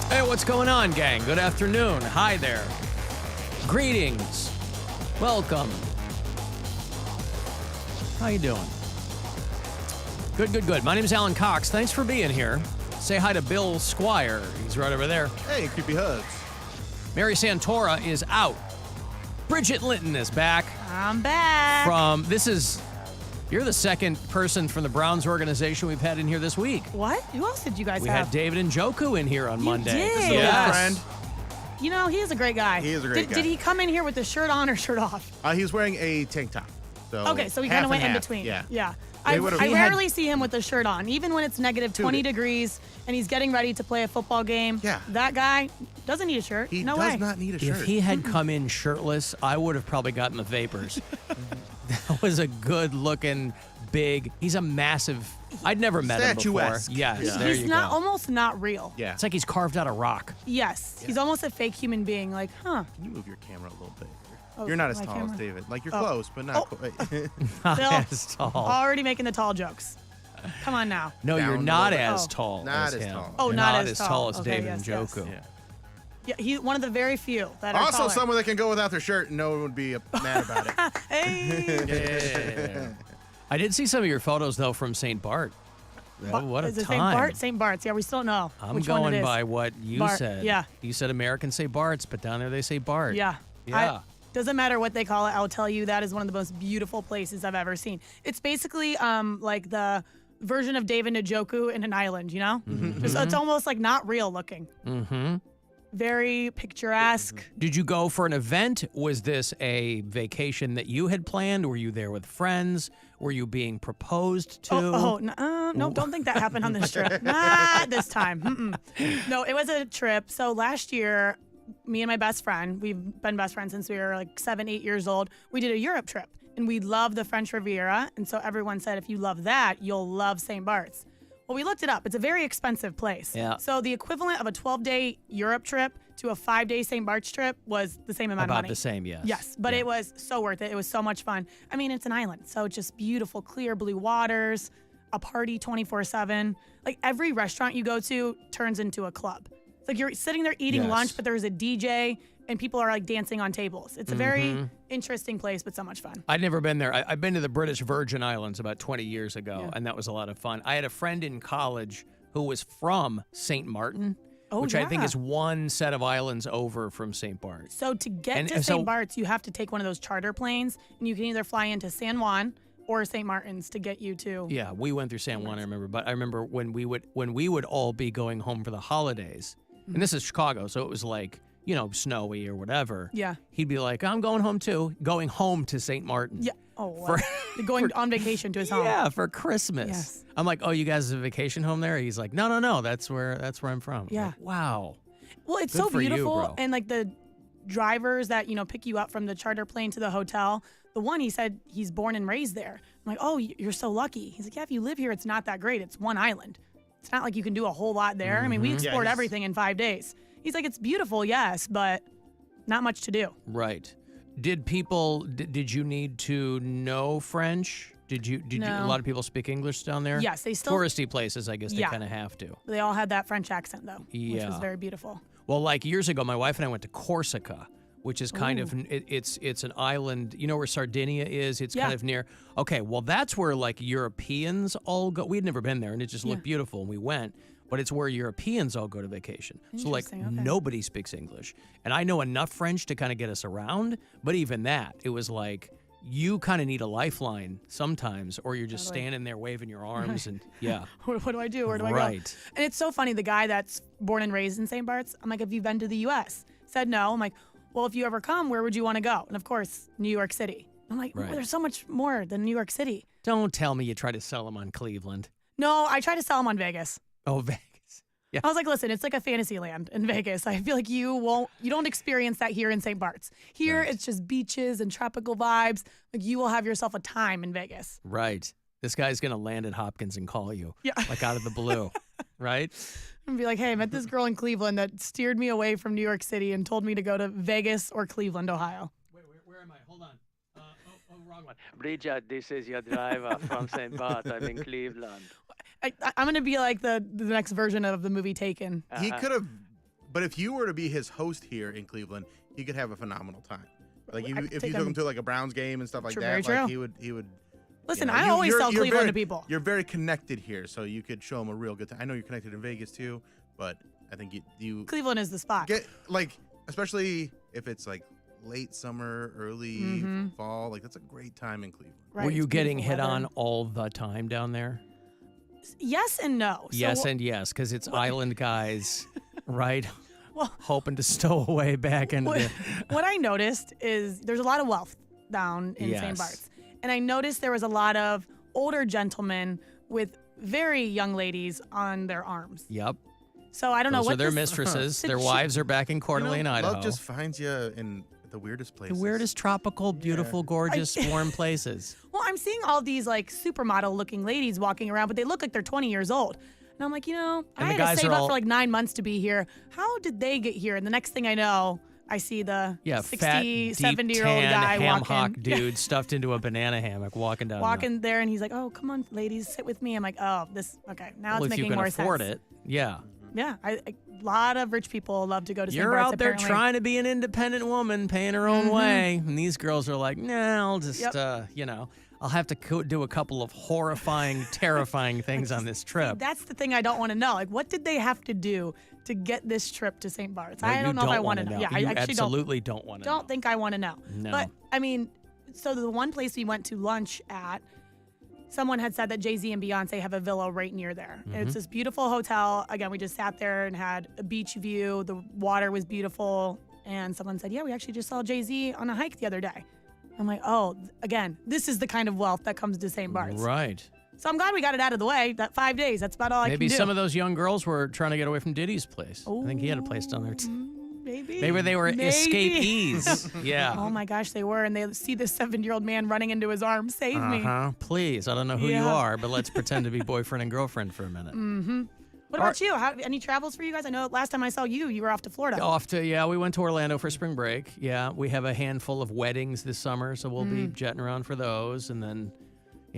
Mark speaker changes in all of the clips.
Speaker 1: Hey, what's going on, gang? Good afternoon. Hi there. Greetings. Welcome. How you doing? Good. My name is Alan Cox. Thanks for being here. Say hi to Bill Squire. He's right over there.
Speaker 2: Hey, creepy hugs.
Speaker 1: Mary Santora is out. Bridget Linton is back.
Speaker 3: I'm back.
Speaker 1: You're the second person from the Browns organization we've had in here this week.
Speaker 3: What? Who else did you guys
Speaker 1: We
Speaker 3: have?
Speaker 1: had David Njoku in here on Monday.
Speaker 3: Did?
Speaker 1: Yes.
Speaker 2: Friend.
Speaker 3: You know, he is a great guy.
Speaker 2: He is a great guy.
Speaker 3: Did he come in here with the shirt on or shirt off?
Speaker 2: He's wearing a tank top. So
Speaker 3: Okay, so he kind of went in between.
Speaker 2: Yeah.
Speaker 3: I
Speaker 2: He
Speaker 3: rarely see him with the shirt on, even when it's negative 20
Speaker 2: Dude.
Speaker 3: degrees and he's getting ready to play a football game.
Speaker 2: Yeah.
Speaker 3: That guy doesn't need a shirt.
Speaker 2: He
Speaker 3: no
Speaker 2: does
Speaker 3: way.
Speaker 2: not need a shirt.
Speaker 1: If he had come in shirtless, I would have probably gotten the vapors. That was a good-looking, big. He's a massive. I'd never met him before.
Speaker 2: Statuesque.
Speaker 1: Yes,
Speaker 2: Yeah.
Speaker 1: there
Speaker 3: He's
Speaker 1: you
Speaker 3: not
Speaker 1: go.
Speaker 3: almost not real.
Speaker 2: Yeah.
Speaker 1: It's like he's carved out of rock.
Speaker 3: Yes. He's almost a fake human being. Like, huh?
Speaker 2: Can you move your camera a little bit?
Speaker 3: Oh,
Speaker 2: You're not as
Speaker 3: my
Speaker 2: tall
Speaker 3: camera.
Speaker 2: as David. Like, you're
Speaker 3: Oh.
Speaker 2: close, but not
Speaker 3: Oh.
Speaker 2: quite.
Speaker 1: Not
Speaker 3: Bill,
Speaker 1: as tall.
Speaker 3: already making the tall jokes. Come on now.
Speaker 1: No,
Speaker 2: Down
Speaker 1: you're
Speaker 2: a
Speaker 1: not
Speaker 2: little bit.
Speaker 1: as
Speaker 3: Oh.
Speaker 1: tall.
Speaker 2: Not
Speaker 1: as
Speaker 2: as
Speaker 1: him.
Speaker 2: tall.
Speaker 3: Oh,
Speaker 1: You're
Speaker 3: not
Speaker 1: as
Speaker 3: as
Speaker 1: tall
Speaker 3: tall.
Speaker 1: as
Speaker 3: Okay,
Speaker 1: David
Speaker 3: yes, yes.
Speaker 1: Njoku.
Speaker 2: Yeah.
Speaker 3: Yeah, he's one of the very few that are
Speaker 2: Also,
Speaker 3: taller.
Speaker 2: someone that can go without their shirt and no one would be mad about it.
Speaker 3: Hey.
Speaker 1: Yeah. I did see some of your photos though from St. Bart. Oh, what a
Speaker 3: Is it
Speaker 1: time!
Speaker 3: St. Bart? St. Bart's. Yeah, we still don't know
Speaker 1: I'm
Speaker 3: which one it
Speaker 1: going
Speaker 3: is.
Speaker 1: by what you
Speaker 3: Bart,
Speaker 1: said.
Speaker 3: yeah.
Speaker 1: You said Americans say Bart's, but down there they say Bart.
Speaker 3: Yeah.
Speaker 1: Yeah.
Speaker 3: Doesn't matter what they call it. I'll tell you that is one of the most beautiful places I've ever seen. It's basically like the version of David Njoku in an island, you know? It's almost like not real looking.
Speaker 1: Mm-hmm.
Speaker 3: Very picturesque.
Speaker 1: Did you go for an event? Was this a vacation that you had planned? Were you there with friends? Were you being proposed to?
Speaker 3: No, don't think that happened on this trip. Not this time. No, it was a trip. So last year, me and my best friend, we've been best friends since we were like 7, 8 years old. We did a Europe trip and we loved the French Riviera. And so everyone said, if you love that, you'll love St. Bart's. Well, we looked it up. It's a very expensive place.
Speaker 1: Yeah.
Speaker 3: So the equivalent of a 12-day Europe trip to a 5-day St. Bart's trip was the same amount of
Speaker 1: About
Speaker 3: money.
Speaker 1: the same, yes.
Speaker 3: Yes, but
Speaker 1: Yeah.
Speaker 3: it was so worth it. It was so much fun. I mean, it's an island, so it's just beautiful, clear blue waters, a party 24/7. Like every restaurant you go to turns into a club. It's like you're sitting there eating
Speaker 1: Yes.
Speaker 3: lunch, but there's a DJ and people are like dancing on tables. It's a very interesting place, but so much fun.
Speaker 1: I'd never been there. I've been to the British Virgin Islands about 20 years ago,
Speaker 3: Yeah.
Speaker 1: and that was a lot of fun. I had a friend in college who was from St. Martin,
Speaker 3: Oh,
Speaker 1: which I think
Speaker 3: yeah.
Speaker 1: is one set of islands over from St. Bart's.
Speaker 3: So to get
Speaker 1: And-
Speaker 3: to
Speaker 1: and
Speaker 3: St.
Speaker 1: so-
Speaker 3: Bart's, you have to take one of those charter planes, and you can either fly into San Juan or St. Martin's to get you to.
Speaker 1: Yeah, we went through San Juan, I remember. But I remember when we would all be going home for the holidays, and this is Chicago, so it was like, you know, snowy or whatever.
Speaker 3: Yeah.
Speaker 1: He'd be like, I'm going home too. Going home to St. Martin.
Speaker 3: Yeah. Oh,
Speaker 1: For-
Speaker 3: wow. Going on vacation to his home.
Speaker 1: Yeah, for Christmas.
Speaker 3: Yes.
Speaker 1: I'm like, oh, you guys have a vacation home there? He's like, no, that's where I'm from. I'm
Speaker 3: Yeah.
Speaker 1: like, wow.
Speaker 3: Well, it's
Speaker 1: Good
Speaker 3: so
Speaker 1: for you,
Speaker 3: beautiful,
Speaker 1: bro.
Speaker 3: and like the drivers that pick you up from the charter plane to the hotel. The one, he said he's born and raised there. I'm like, oh, you're so lucky. He's like, yeah, if you live here, it's not that great. It's one island. It's not like you can do a whole lot there. I mean, we explored
Speaker 2: he's-
Speaker 3: everything in 5 days. He's like, it's beautiful, yes, but not much to do.
Speaker 1: Right. Did you need to know French? Did you
Speaker 3: No.
Speaker 1: a lot of people speak English down there?
Speaker 3: Yes, they still.
Speaker 1: Touristy places, I guess they
Speaker 3: Yeah.
Speaker 1: kind of have to.
Speaker 3: They all had that French accent though, which
Speaker 1: Yeah.
Speaker 3: was very beautiful.
Speaker 1: Well, like years ago, my wife and I went to Corsica, which is kind of it's an island. You know where Sardinia is? It's kind
Speaker 3: Yeah.
Speaker 1: of near. Okay, well that's where like Europeans all go. We'd never been there, and it just looked
Speaker 3: Yeah.
Speaker 1: beautiful, and we went. But it's where Europeans all go to vacation. So like
Speaker 3: Interesting, okay.
Speaker 1: nobody speaks English, and I know enough French to kind of get us around. But even that, it was like you kind of need a lifeline sometimes, or you're just
Speaker 3: Totally.
Speaker 1: standing there waving your arms, and yeah,
Speaker 3: What do I do? Where do I go?
Speaker 1: right.
Speaker 3: And it's so funny. The guy that's born and raised in St. Bart's, I'm like, have you been to the U.S.? Said no. I'm like, well, if you ever come, where would you want to go? And of course, New York City. I'm like,
Speaker 1: Right.
Speaker 3: there's so much more than New York City.
Speaker 1: Don't tell me you try to sell them on Cleveland.
Speaker 3: No, I tried to sell him on Vegas.
Speaker 1: Oh, Vegas. Yeah.
Speaker 3: I was like, listen, it's like a fantasy land in Vegas. I feel like you don't experience that here in St. Bart's. Here,
Speaker 1: Right.
Speaker 3: it's just beaches and tropical vibes. Like you will have yourself a time in Vegas.
Speaker 1: Right. This guy's going to land at Hopkins and call you.
Speaker 3: Yeah.
Speaker 1: Like out of the blue. Right?
Speaker 3: And be like, hey, I met this girl in Cleveland that steered me away from New York City and told me to go to Vegas or Cleveland, Ohio.
Speaker 1: Wait, where am I? Hold on. Wrong one.
Speaker 4: Bridget, this is your driver from St. Bart. I'm in Cleveland.
Speaker 3: I'm going to be like the next version of the movie Taken.
Speaker 2: He could have But if you were to be his host here in Cleveland, he could have a phenomenal time. Like if you
Speaker 3: take
Speaker 2: took
Speaker 3: him
Speaker 2: him to like a Browns game and stuff like
Speaker 3: True,
Speaker 2: that,
Speaker 3: very
Speaker 2: like
Speaker 3: true.
Speaker 2: he would.
Speaker 3: Listen,
Speaker 2: you know,
Speaker 3: I always sell
Speaker 2: you're
Speaker 3: Cleveland
Speaker 2: very,
Speaker 3: to people.
Speaker 2: You're very connected here, so you could show him a real good time. I know you're connected in Vegas too, but I think you
Speaker 3: Cleveland is the spot.
Speaker 2: get like, especially if it's like late summer, early fall, like that's a great time in Cleveland.
Speaker 3: Right,
Speaker 1: Were you
Speaker 3: it's
Speaker 1: getting
Speaker 3: beautiful
Speaker 1: hit
Speaker 3: weather.
Speaker 1: on all the time down there?
Speaker 3: Yes and no.
Speaker 1: Yes
Speaker 3: So,
Speaker 1: and yes, because it's island guys, right?
Speaker 3: Well-
Speaker 1: Hoping to stow away back into the...
Speaker 3: what I noticed is there's a lot of wealth down in St.
Speaker 1: Yes.
Speaker 3: Bart's. And I noticed there was a lot of older gentlemen with very young ladies on their arms.
Speaker 1: Yep.
Speaker 3: So I don't know
Speaker 1: Those
Speaker 3: what
Speaker 1: are their
Speaker 3: this-
Speaker 1: mistresses. Their
Speaker 3: Did
Speaker 1: wives are back in Coeur
Speaker 2: You know,
Speaker 1: d'Alene, Idaho.
Speaker 2: love just finds you in the weirdest places.
Speaker 1: The weirdest tropical, beautiful, gorgeous, warm places.
Speaker 3: Well, I'm seeing all these like supermodel looking ladies walking around, but they look like they're 20 years old. And I'm like,
Speaker 1: And
Speaker 3: I
Speaker 1: the
Speaker 3: had to
Speaker 1: guys
Speaker 3: save
Speaker 1: are
Speaker 3: up
Speaker 1: all-
Speaker 3: for like 9 months to be here. How did they get here? And the next thing I know, I see the
Speaker 1: Yeah,
Speaker 3: 60,
Speaker 1: fat, deep
Speaker 3: 70-year-old
Speaker 1: tan,
Speaker 3: guy
Speaker 1: ham
Speaker 3: walking.
Speaker 1: hock dude stuffed into a banana hammock walking down.
Speaker 3: Walking there, and he's like, "Oh, come on, ladies, sit with me." I'm like, "Oh, this okay." Now
Speaker 1: well,
Speaker 3: it's
Speaker 1: if you
Speaker 3: making
Speaker 1: can
Speaker 3: more
Speaker 1: afford
Speaker 3: sense.
Speaker 1: it, yeah.
Speaker 3: Yeah, a lot of rich people love to go to St.
Speaker 1: You're
Speaker 3: Bart's,
Speaker 1: out there
Speaker 3: apparently.
Speaker 1: trying to be an independent woman, paying her own way, and these girls are like, "Nah, I'll just, I'll have to do a couple of horrifying, terrifying things on this trip."
Speaker 3: That's the thing I don't want to know. Like, what did they have to do to get this trip to St. Bart's?
Speaker 1: Well,
Speaker 3: I
Speaker 1: you
Speaker 3: don't know if I want
Speaker 1: wanna
Speaker 3: to know.
Speaker 1: know.
Speaker 3: Yeah,
Speaker 1: You
Speaker 3: I actually
Speaker 1: absolutely don't want to know.
Speaker 3: don't think I want to know.
Speaker 1: No.
Speaker 3: But I mean, so the one place we went to lunch at, someone had said that Jay-Z and Beyonce have a villa right near there.
Speaker 1: Mm-hmm.
Speaker 3: It's this beautiful hotel. Again, we just sat there and had a beach view. The water was beautiful. And someone said, yeah, we actually just saw Jay-Z on a hike the other day. I'm like, oh, again, this is the kind of wealth that comes to St. Bart's.
Speaker 1: Right.
Speaker 3: So I'm glad we got it out of the way. That 5 days, that's about all I
Speaker 1: Maybe
Speaker 3: can do.
Speaker 1: some of those young girls were trying to get away from Diddy's place. I think he had a place down there too.
Speaker 3: Maybe.
Speaker 1: Maybe they were escapees. Yeah.
Speaker 3: Oh my gosh, they were. And they see this 7-year-old man running into his arms. Save me.
Speaker 1: Uh-huh. Please, I don't know who you
Speaker 3: Yeah.
Speaker 1: are, but let's pretend to be boyfriend and girlfriend for a minute.
Speaker 3: What about you? Any travels for you guys? I know last time I saw you, you were off to Florida.
Speaker 1: We went to Orlando for spring break. Yeah, we have a handful of weddings this summer, so we'll be jetting around for those, and then,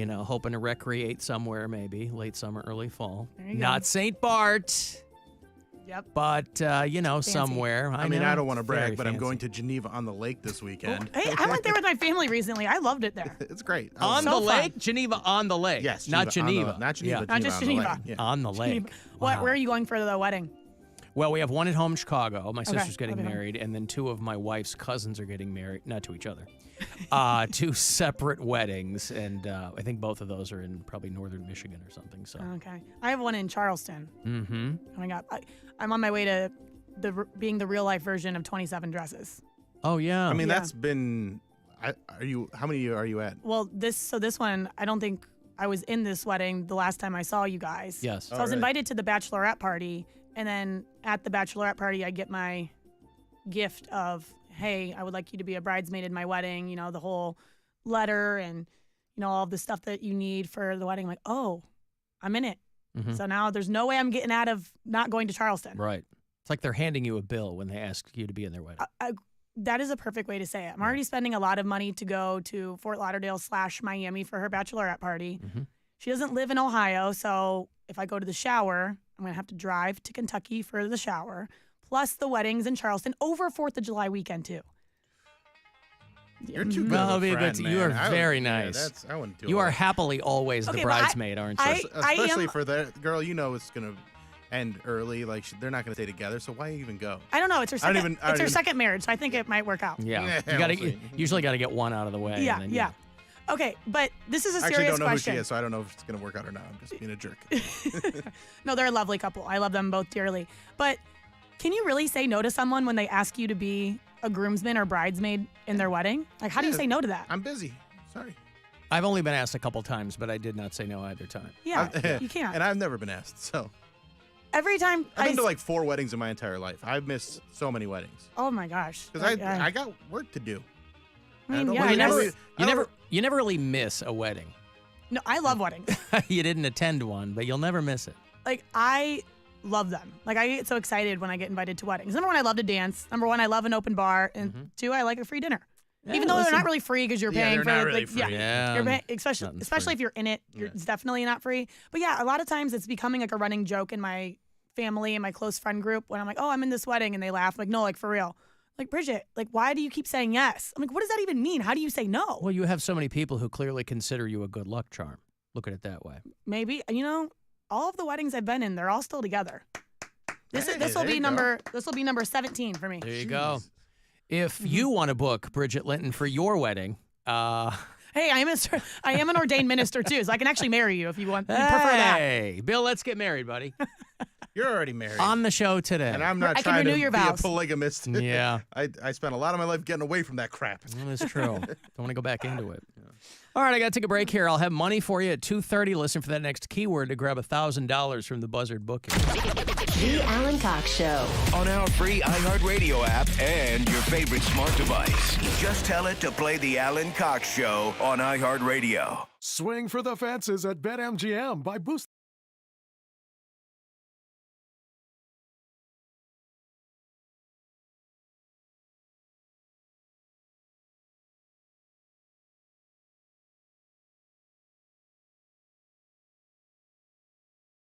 Speaker 1: hoping to recreate somewhere maybe late summer, early fall.
Speaker 3: There you go.
Speaker 1: Not St. Bart,
Speaker 3: Yep.
Speaker 1: but somewhere.
Speaker 2: I mean,
Speaker 1: know,
Speaker 2: I don't want to brag,
Speaker 1: very
Speaker 2: but I'm going
Speaker 1: fancy.
Speaker 2: to Geneva on the Lake this weekend.
Speaker 3: Hey, I went there with my family recently. I loved it there.
Speaker 2: It's great.
Speaker 1: On
Speaker 3: So
Speaker 1: the
Speaker 3: fun.
Speaker 1: lake, Geneva on the lake.
Speaker 2: Yes,
Speaker 1: not
Speaker 2: Geneva on
Speaker 1: Geneva.
Speaker 2: the- not Geneva.
Speaker 1: Yeah.
Speaker 3: Not just
Speaker 2: on the lake.
Speaker 3: Geneva.
Speaker 2: Yeah.
Speaker 1: On the lake. Wow.
Speaker 3: Where are you going for the wedding?
Speaker 1: Well, we have one at home in Chicago. My sister's getting
Speaker 3: okay.
Speaker 1: married, and then 2 of my wife's cousins are getting married, not to each other. 2 separate weddings, and I think both of those are in probably northern Michigan or something. So,
Speaker 3: Okay. I have one in Charleston.
Speaker 1: mm-hmm.
Speaker 3: Oh my God. I'm on my way to being the real life version of 27 Dresses.
Speaker 1: Oh yeah.
Speaker 2: I mean,
Speaker 3: Yeah.
Speaker 2: that's been. How many are you at?
Speaker 3: Well, this one, I don't think I was in this wedding the last time I saw you guys.
Speaker 1: yes.
Speaker 3: So I was
Speaker 2: Alright.
Speaker 3: invited to the bachelorette party, and then at the bachelorette party, I get my gift of, hey, I would like you to be a bridesmaid in my wedding, the whole letter and, all the stuff that you need for the wedding. I'm like, oh, I'm in it.
Speaker 1: Mhm.
Speaker 3: So now there's no way I'm getting out of not going to Charleston.
Speaker 1: Right. It's like they're handing you a bill when they ask you to be in their wedding.
Speaker 3: That is a perfect way to say it. I'm already spending a lot of money to go to Fort Lauderdale / Miami for her bachelorette party.
Speaker 1: Mhm.
Speaker 3: She doesn't live in Ohio, so if I go to the shower, I'm going to have to drive to Kentucky for the shower, plus the weddings in Charleston over 4th of July weekend, too.
Speaker 2: You're too good.
Speaker 1: Well,
Speaker 2: of
Speaker 1: it'll be
Speaker 2: a
Speaker 1: a good
Speaker 2: friend,
Speaker 1: you are
Speaker 2: man.
Speaker 1: very
Speaker 2: Yeah,
Speaker 1: nice.
Speaker 2: I wouldn't do
Speaker 1: You
Speaker 2: all
Speaker 1: are
Speaker 2: that.
Speaker 1: happily always the
Speaker 3: Okay, but
Speaker 1: bridesmaid, aren't you?
Speaker 3: I
Speaker 2: Especially
Speaker 3: am-
Speaker 2: for that girl, it's gonna end early. Like they're not gonna stay together, so why even go?
Speaker 3: I don't know. It's her
Speaker 2: I don't
Speaker 3: second,
Speaker 2: even- I don't even-
Speaker 3: second marriage, so I think it might work out.
Speaker 1: yeah.
Speaker 2: Yeah,
Speaker 1: You gotta
Speaker 2: we'll see.
Speaker 1: usually got to get one out of the way.
Speaker 3: Yeah,
Speaker 1: and then,
Speaker 3: yeah. Okay, but this is a
Speaker 2: I actually
Speaker 3: serious
Speaker 2: don't know
Speaker 3: question.
Speaker 2: who she is, so I don't know if it's gonna work out or not. I'm just being a jerk.
Speaker 3: No, they're a lovely couple. I love them both dearly. But can you really say no to someone when they ask you to be a groomsman or bridesmaid in their wedding? Like, how do you
Speaker 2: Yeah.
Speaker 3: say no to that?
Speaker 2: I'm busy. Sorry.
Speaker 1: I've only been asked a couple times, but I did not say no either time.
Speaker 3: Yeah, you can't.
Speaker 2: And I've never been asked, so
Speaker 3: Every time
Speaker 2: I've been to like 4 weddings in my entire life. I've missed so many weddings
Speaker 3: oh my gosh.
Speaker 2: because
Speaker 3: Like,
Speaker 2: I got work to do.
Speaker 3: I mean,
Speaker 2: don't
Speaker 3: yeah,
Speaker 2: wanna
Speaker 3: I
Speaker 2: know
Speaker 3: guess-
Speaker 2: it. I don't-
Speaker 1: You never really miss a wedding.
Speaker 3: No, I love weddings.
Speaker 1: You didn't attend one, but you'll never miss it.
Speaker 3: Like, I love them. Like, I get so excited when I get invited to weddings. Number 1, I love to dance. Number 1, I love an open bar. And 2, I like a free dinner. Even though they're not really free because you're
Speaker 2: Yeah,
Speaker 3: paying
Speaker 2: they're
Speaker 3: for
Speaker 2: not really
Speaker 3: like,
Speaker 2: free.
Speaker 1: Yeah.
Speaker 3: You're paying, especially
Speaker 1: Nothing's
Speaker 3: especially
Speaker 1: free.
Speaker 3: if you're in it, it's definitely not free. But yeah, a lot of times it's becoming like a running joke in my family and my close friend group when I'm like, oh, I'm in this wedding, and they laugh. I'm like, no, like for real. Like, Bridget, like, why do you keep saying yes? I'm like, what does that even mean? How do you say no?
Speaker 1: Well, you have so many people who clearly consider you a good luck charm. Look at it that way.
Speaker 3: Maybe, all of the weddings I've been in, they're all still together. This will
Speaker 2: there
Speaker 3: be
Speaker 2: you
Speaker 3: number 17 for me.
Speaker 1: There you go. If you want to book Bridget Linton for your wedding,
Speaker 3: Hey, I am an ordained minister too, so I can actually marry you if you want. You prefer that.
Speaker 1: Hey, Bill, let's get married, buddy.
Speaker 2: You're already married.
Speaker 1: On the show today.
Speaker 2: And I'm not
Speaker 3: I can
Speaker 2: trying to
Speaker 3: renew your
Speaker 2: be
Speaker 3: vows.
Speaker 2: a polygamist.
Speaker 1: Yeah.
Speaker 2: I spent a lot of my life getting away from that crap.
Speaker 1: Well, that's true. Don't want to go back into it. All right, I got to take a break here. I'll have money for you at 2:30. Listen for that next keyword to grab $1,000 from the Buzzard booking.
Speaker 5: The Alan Cox Show.
Speaker 6: On our free iHeartRadio app and your favorite smart device. Just tell it to play the Alan Cox Show on iHeartRadio.
Speaker 7: Swing for the fences at BetMGM by boosting